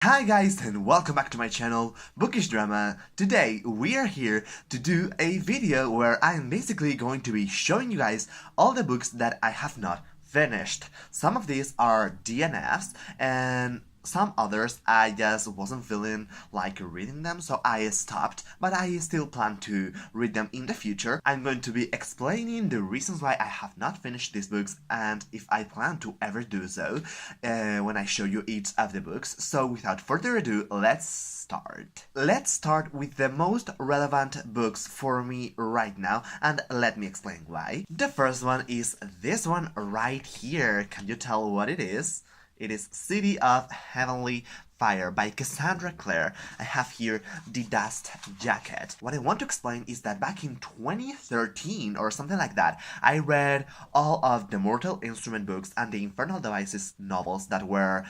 Hi guys and welcome back to my channel, Bookish Drama. Today we are here to do a video where I'm basically going to be showing you guys all the books that I have not finished. Some of these are DNFs and some others I just wasn't feeling like reading them, so I stopped, but I still plan to read them in the future. I'm going to be explaining the reasons why I have not finished these books and if I plan to ever do so when I show you each of the books. So without further ado, let's start. Let's start with the most relevant books for me right now, and let me explain why. The first one is this one right here. Can you tell what it is? It is City of Heavenly Fire by Cassandra Clare. I have here the dust jacket. What I want to explain is that back in 2013 or something like that, I read all of the Mortal Instrument books and the Infernal Devices novels that were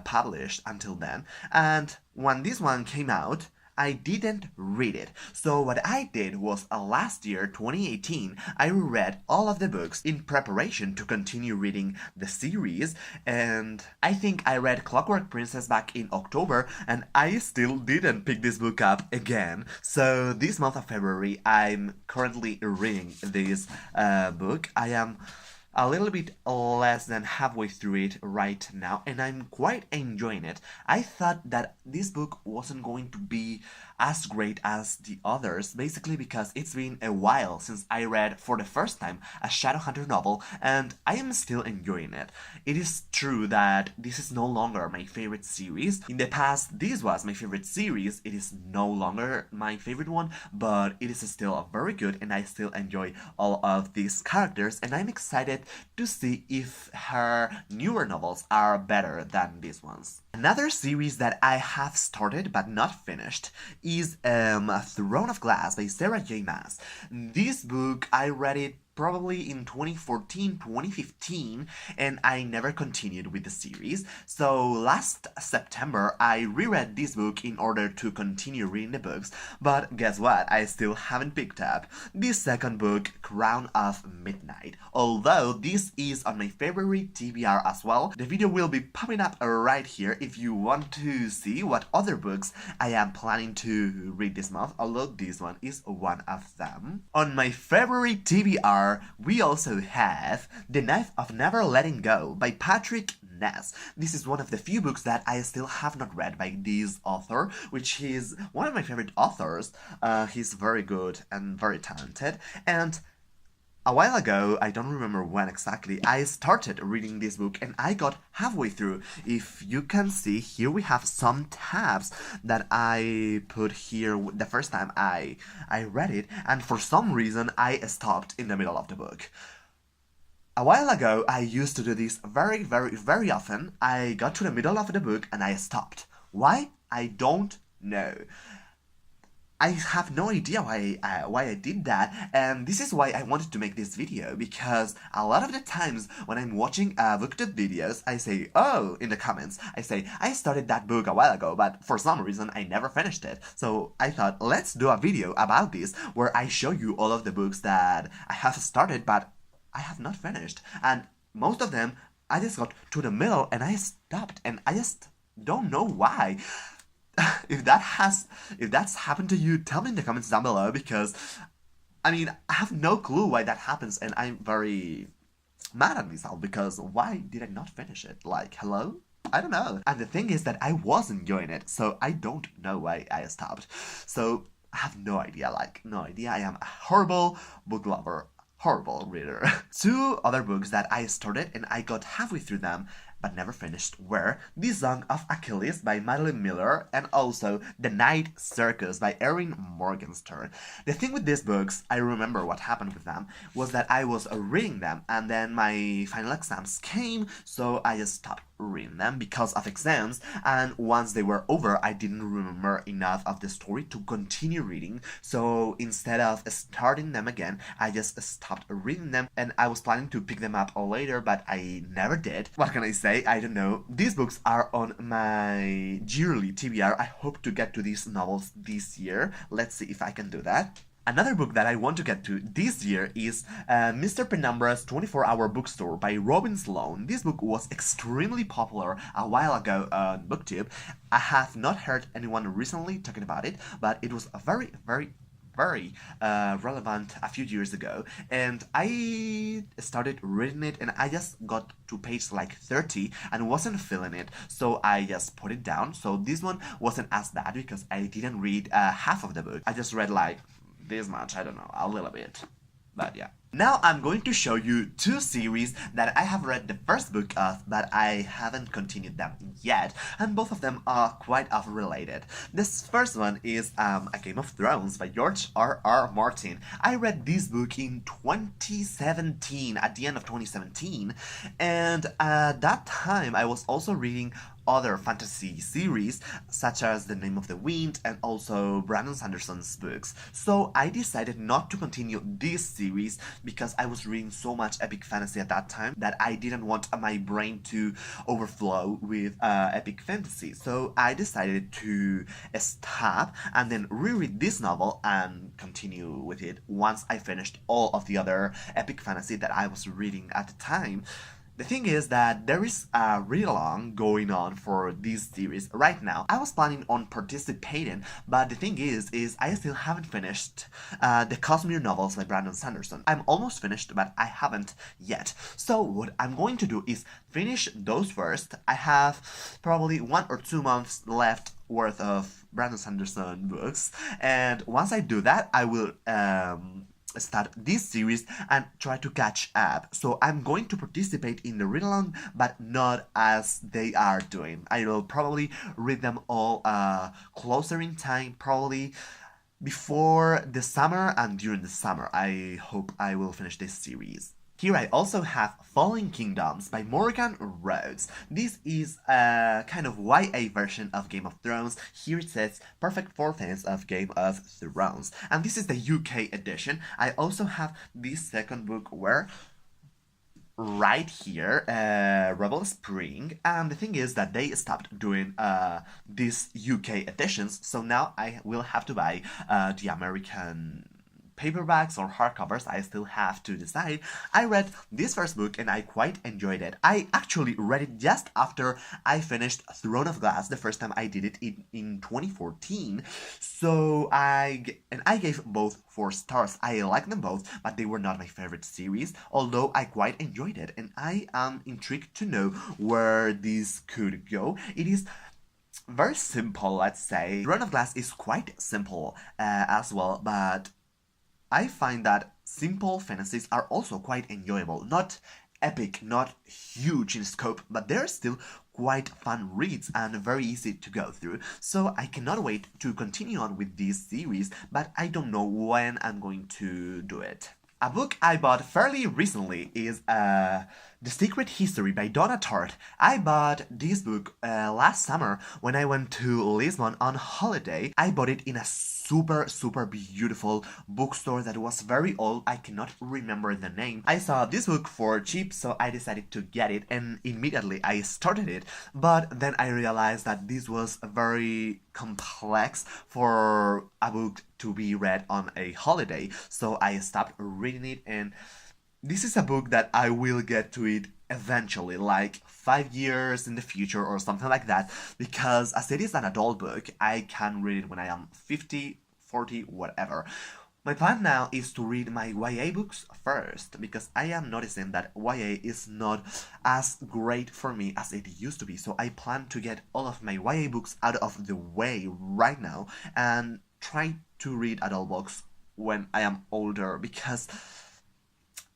published until then. And when this one came out, I didn't read it. So what I did was last year, 2018, I reread all of the books in preparation to continue reading the series, and I think I read Clockwork Princess back in October, and I still didn't pick this book up again. So this month of February, I'm currently reading this book. I am a little bit less than halfway through it right now, and I'm quite enjoying it. I thought that this book wasn't going to be as great as the others, basically because it's been a while since I read for the first time a Shadowhunter novel, and I am still enjoying it. It is true that this is no longer my favorite series. In the past, this was my favorite series. It is no longer my favorite one, but it is still very good, and I still enjoy all of these characters, and I'm excited to see if her newer novels are better than these ones. Another series that I have started but not finished is Throne of Glass by Sarah J. Maas. This book, I read it probably in 2014, 2015, and I never continued with the series. So last September, I reread this book in order to continue reading the books, but guess what? I still haven't picked up the second book, Crown of Midnight. Although this is on my February TBR as well, the video will be popping up right here if you want to see what other books I am planning to read this month, although this one is one of them. On my February TBR, we also have The Knife of Never Letting Go by Patrick Ness. This is one of the few books that I still have not read by this author, which is one of my favorite authors. He's very good and very talented, and a while ago, I don't remember when exactly, I started reading this book and I got halfway through. If you can see, here we have some tabs that I put here the first time I read it, and for some reason I stopped in the middle of the book. A while ago, I used to do this very often. I got to the middle of the book and I stopped. Why? I don't know. I have no idea why I did that, and this is why I wanted to make this video, because a lot of the times when I'm watching BookTube videos, I say, oh, in the comments, I say, I started that book a while ago, but for some reason I never finished it. So I thought, let's do a video about this, where I show you all of the books that I have started, but I have not finished, and most of them, I just got to the middle and I stopped, and I just don't know why. If that's happened to you, tell me in the comments down below, because I mean, I have no clue why that happens, and I'm very mad at myself because why did I not finish it? Like, hello? I don't know. And the thing is that I was enjoying it, so I don't know why I stopped. So I have no idea, like, no idea. I am a horrible book lover, horrible reader. Two other books that I started and I got halfway through them but never finished were The Song of Achilles by Madeline Miller and also The Night Circus by Erin Morgenstern. The thing with these books, I remember what happened with them, was that I was reading them and then my final exams came, so I just stopped reading them because of exams, and once they were over, I didn't remember enough of the story to continue reading, so instead of starting them again, I just stopped reading them, and I was planning to pick them up later, but I never did. What can I say? I don't know. These books are on my yearly TBR. I hope to get to these novels this year. Let's see if I can do that. Another book that I want to get to this year is Mr. Penumbra's 24-Hour Bookstore by Robin Sloan. This book was extremely popular a while ago on BookTube. I have not heard anyone recently talking about it, but it was a very relevant a few years ago, and I started reading it and I just got to page like 30 and wasn't feeling it, so I just put it down. So this one wasn't as bad because I didn't read half of the book. I just read like this much, I don't know, a little bit, but yeah. Now I'm going to show you two series that I have read the first book of, but I haven't continued them yet, and both of them are quite related. This first one is A Game of Thrones by George R.R. Martin. I read this book in 2017, at the end of 2017, and at that time I was also reading other fantasy series such as The Name of the Wind and also Brandon Sanderson's books. So I decided not to continue this series because I was reading so much epic fantasy at that time that I didn't want my brain to overflow with epic fantasy. So I decided to stop and then reread this novel and continue with it once I finished all of the other epic fantasy that I was reading at the time. The thing is that there is a read-along going on for this series right now. I was planning on participating, but the thing is I still haven't finished the Cosmere novels by Brandon Sanderson. I'm almost finished, but I haven't yet. So what I'm going to do is finish those first. I have probably 1 or 2 months left worth of Brandon Sanderson books, and once I do that, I will start this series and try to catch up. So I'm going to participate in the read-along, but not as they are doing. I will probably read them all closer in time, probably before the summer and during the summer. I hope I will finish this series. Here I also have Falling Kingdoms by Morgan Rhodes. This is a kind of YA version of Game of Thrones. Here it says perfect for fans of Game of Thrones. And this is the UK edition. I also have this second book where right here, Rebel Spring, and the thing is that they stopped doing these UK editions, so now I will have to buy the American paperbacks or hardcovers. I still have to decide. I read this first book and I quite enjoyed it. I actually read it just after I finished Throne of Glass the first time I did it in 2014. So I gave both 4 stars. I liked them both, but they were not my favorite series, although I quite enjoyed it, and I am intrigued to know where this could go. It is very simple, let's say. Throne of Glass is quite simple as well, but I find that simple fantasies are also quite enjoyable. Not epic, not huge in scope, but they're still quite fun reads and very easy to go through. So I cannot wait to continue on with this series, but I don't know when I'm going to do it. A book I bought fairly recently is The Secret History by Donna Tartt. I bought this book last summer when I went to Lisbon on holiday. I bought it in a super beautiful bookstore that was very old. I cannot remember the name. I saw this book for cheap, so I decided to get it, and immediately I started it. But then I realized that this was very complex for a book to be read on a holiday, so I stopped reading it, and this is a book that I will get to it eventually, like 5 years in the future or something like that, because as it is an adult book, I can read it when I am 50, 40, whatever. My plan now is to read my YA books first, because I am noticing that YA is not as great for me as it used to be, so I plan to get all of my YA books out of the way right now and try to read adult books when I am older, because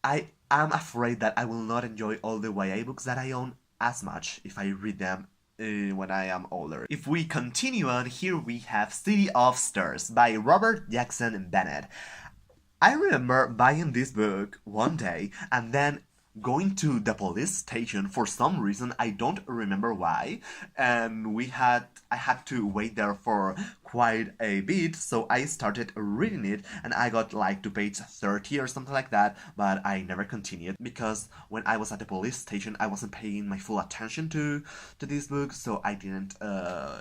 I am afraid that I will not enjoy all the YA books that I own as much if I read them when I am older. If we continue on, here we have City of Stars by Robert Jackson Bennett. I remember buying this book one day and then going to the police station for some reason. I don't remember why, and I had to wait there for quite a bit, so I started reading it and I got like to page 30 or something like that, but I never continued because when I was at the police station I wasn't paying my full attention to this book, so I didn't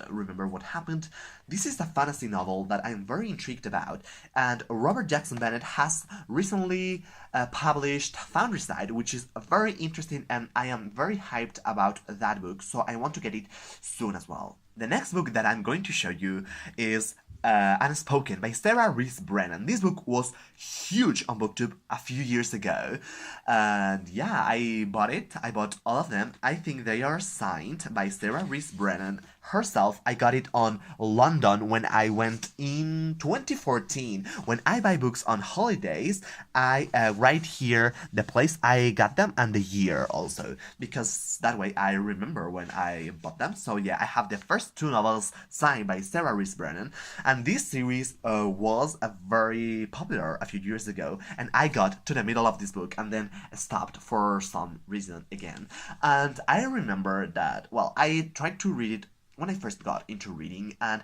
remember what happened. This is a fantasy novel that I'm very intrigued about, and Robert Jackson Bennett has recently published Foundryside, which is very interesting, and I am very hyped about that book, so I want to get it soon as well. The next book that I'm going to show you is Unspoken by Sarah Rees Brennan. This book was huge on BookTube a few years ago, and yeah, I bought it. I bought all of them. I think they are signed by Sarah Rees Brennan herself. I got it on London when I went in 2014. When I buy books on holidays, I write here the place I got them and the year also, because that way I remember when I bought them. So yeah, I have the first two novels signed by Sarah Rees Brennan, and this series was very popular a few years ago, and I got to the middle of this book and then stopped for some reason again. And I remember that, well, I tried to read it when I first got into reading, and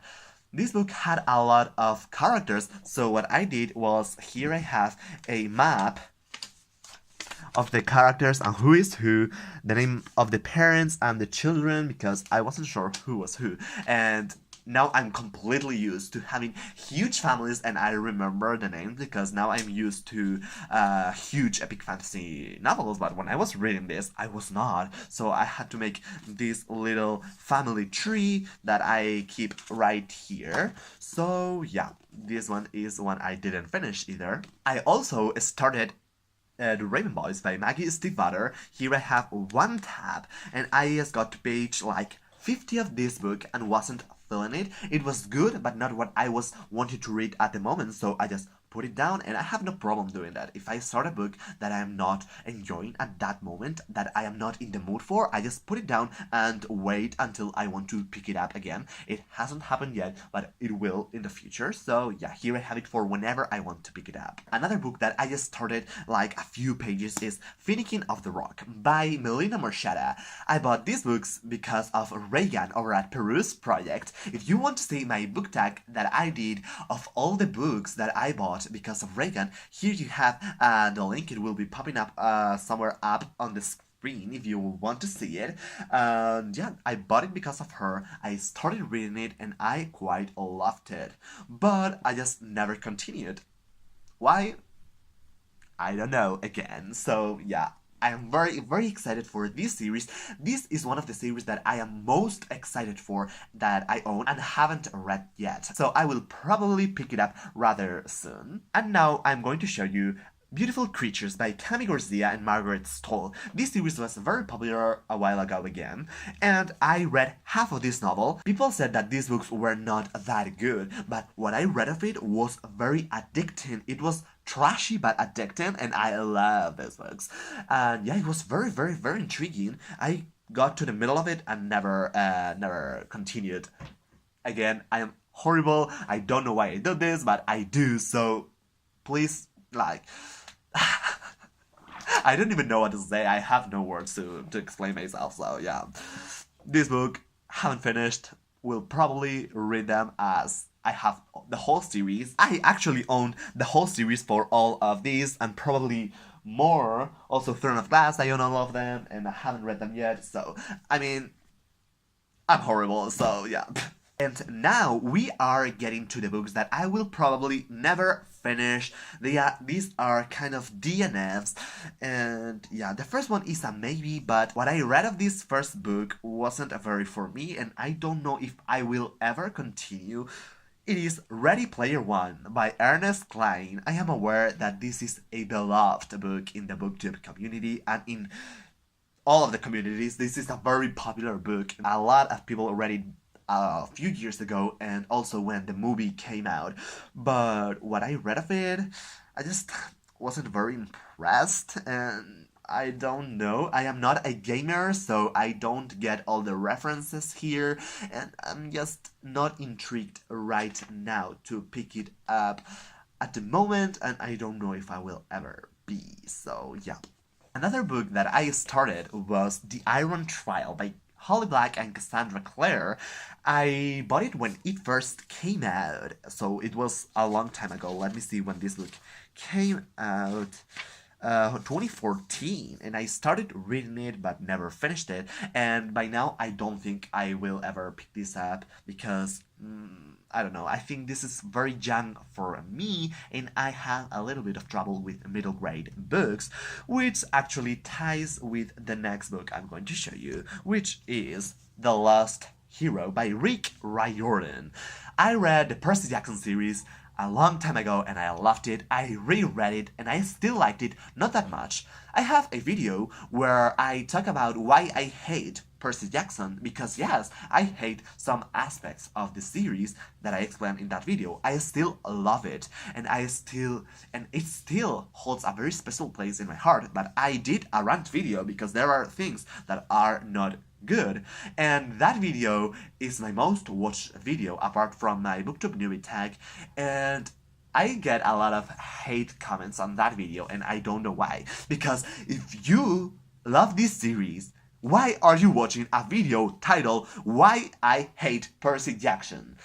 this book had a lot of characters, so what I did was, here I have a map of the characters and who is who, the name of the parents and the children, because I wasn't sure who was who, and now I'm completely used to having huge families and I remember the names because now I'm used to huge epic fantasy novels, but when I was reading this, I was not. So I had to make this little family tree that I keep right here. So yeah, this one is one I didn't finish either. I also started The Raven Boys by Maggie Stiefvater. Here I have one tab and I just got to page like 50 of this book and wasn't feeling it. It was good, but not what I was wanting to read at the moment, so I just put it down, and I have no problem doing that. If I start a book that I am not enjoying at that moment, that I am not in the mood for, I just put it down and wait until I want to pick it up again. It hasn't happened yet, but it will in the future, so yeah, here I have it for whenever I want to pick it up. Another book that I just started like a few pages is Finicking of the Rock by Melina Morchetta. I bought these books because of Reagan over at Peruse Project. If you want to see my book tag that I did of all the books that I bought because of Reagan, here you have the link. It will be popping up somewhere up on the screen if you want to see it. Yeah, I bought it because of her. I started reading it and I quite loved it, but I just never continued. Why? I don't know again. So yeah, I am very excited for this series. This is one of the series that I am most excited for that I own and haven't read yet. So I will probably pick it up rather soon. And now I'm going to show you Beautiful Creatures by Cami Garcia and Margaret Stoll. This series was very popular a while ago again, and I read half of this novel. People said that these books were not that good, but what I read of it was very addicting. It was trashy but addicting, and I love these books. And yeah, it was very intriguing. I got to the middle of it and never continued. Again, I am horrible. I don't know why I did this, but I do, so please, like, I don't even know what to say. I have no words to explain myself, so yeah. This book, haven't finished. Will probably read them as I have the whole series. I actually own the whole series for all of these and probably more. Also Throne of Glass, I own all of them and I haven't read them yet, so I mean, I'm horrible, so yeah. And now we are getting to the books that I will probably never finish. These are kind of DNFs, and yeah, the first one is a maybe, but what I read of this first book wasn't very for me, and I don't know if I will ever continue. It is Ready Player One by Ernest Cline. I am aware that this is a beloved book in the BookTube community and in all of the communities. This is a very popular book. A lot of people already a few years ago, and also when the movie came out, but what I read of it, I just wasn't very impressed, and I don't know, I am not a gamer, so I don't get all the references here, and I'm just not intrigued right now to pick it up at the moment, and I don't know if I will ever be, so yeah. Another book that I started was The Iron Trial by Holly Black and Cassandra Clare. I bought it when it first came out, so it was a long time ago. Let me see when this book came out. 2014, and I started reading it but never finished it, and by now I don't think I will ever pick this up because I don't know, I think this is very young for me, and I have a little bit of trouble with middle grade books, which actually ties with the next book I'm going to show you, which is The Lost Hero by Rick Riordan. I read the Percy Jackson series a long time ago and I loved it. I reread it and I still liked it, not that much. I have a video where I talk about why I hate Percy Jackson, because yes, I hate some aspects of the series that I explained in that video. I still love it, and it still holds a very special place in my heart, but I did a rant video because there are things that are not good, and that video is my most watched video apart from my booktube newbie tag, and I get a lot of hate comments on that video, and I don't know why, because if you love this series, why are you watching a video titled Why I Hate Percy Jackson?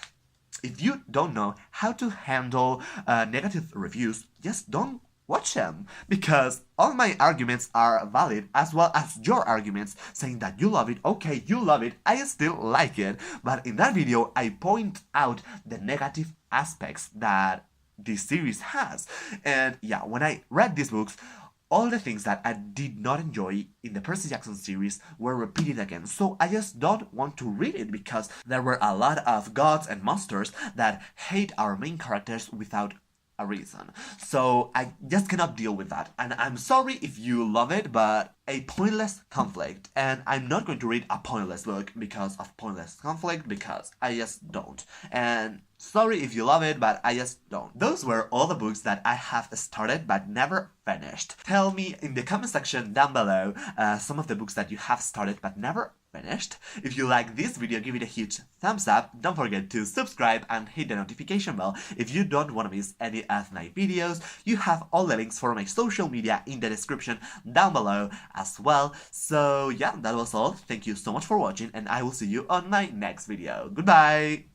If you don't know how to handle negative reviews, just don't watch them, because all my arguments are valid, as well as your arguments saying that you love it. Okay, you love it, I still like it, but in that video I point out the negative aspects that this series has. And yeah, when I read these books, all the things that I did not enjoy in the Percy Jackson series were repeated again, so I just don't want to read it because there were a lot of gods and monsters that hate our main characters without a reason. So I just cannot deal with that, and I'm sorry if you love it, but a pointless conflict, and I'm not going to read a pointless book because of pointless conflict, because I just don't. And sorry if you love it, but I just don't. Those were all the books that I have started but never finished. Tell me in the comment section down below some of the books that you have started but never finished. If you like this video, give it a huge thumbs up. Don't forget to subscribe and hit the notification bell if you don't want to miss any of my videos. You have all the links for my social media in the description down below as well. So yeah, that was all. Thank you so much for watching, and I will see you on my next video. Goodbye!